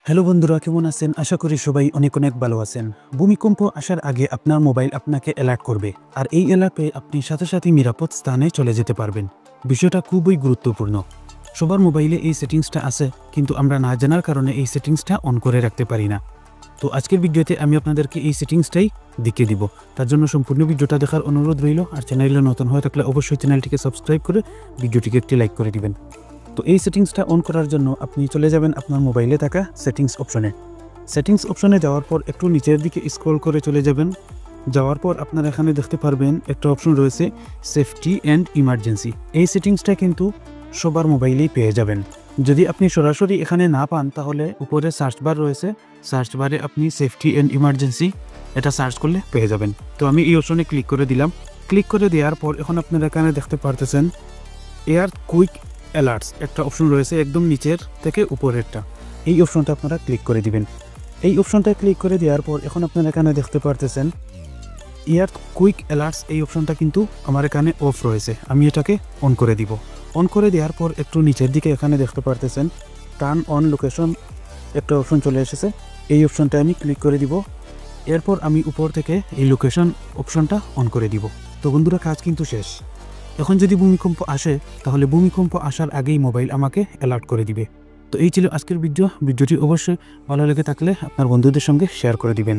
Hello বন্ধুরা, কেমন আছেন? আশা করি সবাই অনেক অনেক ভালো আছেন। ভূমিকম্প আসার আগে আপনার মোবাইল আপনাকে অ্যালার্ট করবে, আর এই অ্যালার্টে আপনি সাথে সাথে নিরাপদ স্থানে চলে যেতে পারবেন। বিষয়টা খুবই গুরুত্বপূর্ণ। সবার মোবাইলে এই সেটিংসটা আছে, কিন্তু আমরা না জানার কারণে এই সেটিংসটা অন করে রাখতে পারি না। তো আজকের ভিডিওতে আমি আপনাদেরকে এই সেটিংসটাই দেখিয়ে দিব। তার জন্য সম্পূর্ণ ভিডিওটা দেখার অনুরোধ রইল। আর চ্যানেলে নতুন হয়ে থাকলে অবশ্যই চ্যানেলটিকে সাবস্ক্রাইব করে ভিডিওটিকে একটি লাইক করে দিবেন। তো এই সেটিংসটা অন করার জন্য আপনি চলে যাবেন আপনার মোবাইলে থাকা সেটিংস অপশনে। সেটিংস অপশনে যাওয়ার পর একটু নিচের দিকে স্ক্রল করে চলে যাবেন। যাওয়ার পর আপনারা এখানে দেখতে পারবেন একটা অপশন রয়েছে সেফটি অ্যান্ড ইমার্জেন্সি। এই সেটিংসটা কিন্তু সবার মোবাইলেই পেয়ে যাবেন। যদি আপনি সরাসরি এখানে না পান তাহলে উপরে সার্চ বার রয়েছে, সার্চ বারে আপনি সেফটি অ্যান্ড ইমার্জেন্সি এটা সার্চ করলে পেয়ে যাবেন। তো আমি এই অপশনে ক্লিক করে দিলাম। ক্লিক করে দেওয়ার পর এখন আপনারা এখানে দেখতে পারতেছেন এয়ার কুইক অ্যালার্টস একটা অপশন রয়েছে একদম নিচের থেকে উপরেরটা। এই অপশনটা আপনারা ক্লিক করে দিবেন। এই অপশনটা ক্লিক করে দেওয়ার পর এখন আপনারা এখানে দেখতে পারতেছেন এয়ার কুইক অ্যালার্টস এই অপশনটা কিন্তু আমার এখানে অফ রয়েছে। আমি এটাকে অন করে দিব। অন করে দেওয়ার পর একটু নিচের দিকে এখানে দেখতে পারতেছেন টার্ন অন লোকেশন একটা অপশন চলে এসেছে। এই অপশনটা আমি ক্লিক করে দিব। এরপর আমি উপর থেকে এই লোকেশন অপশনটা অন করে দিব। তো বন্ধুরা, কাজ কিন্তু শেষ। এখন যদি ভূমিকম্প আসে তাহলে ভূমিকম্প আসার আগেই মোবাইল আমাকে অ্যালার্ট করে দিবে। তো এই ছিল আজকের ভিডিওটি অবশ্যই ভালো লেগে থাকলে আপনার বন্ধুদের সঙ্গে শেয়ার করে দিবেন।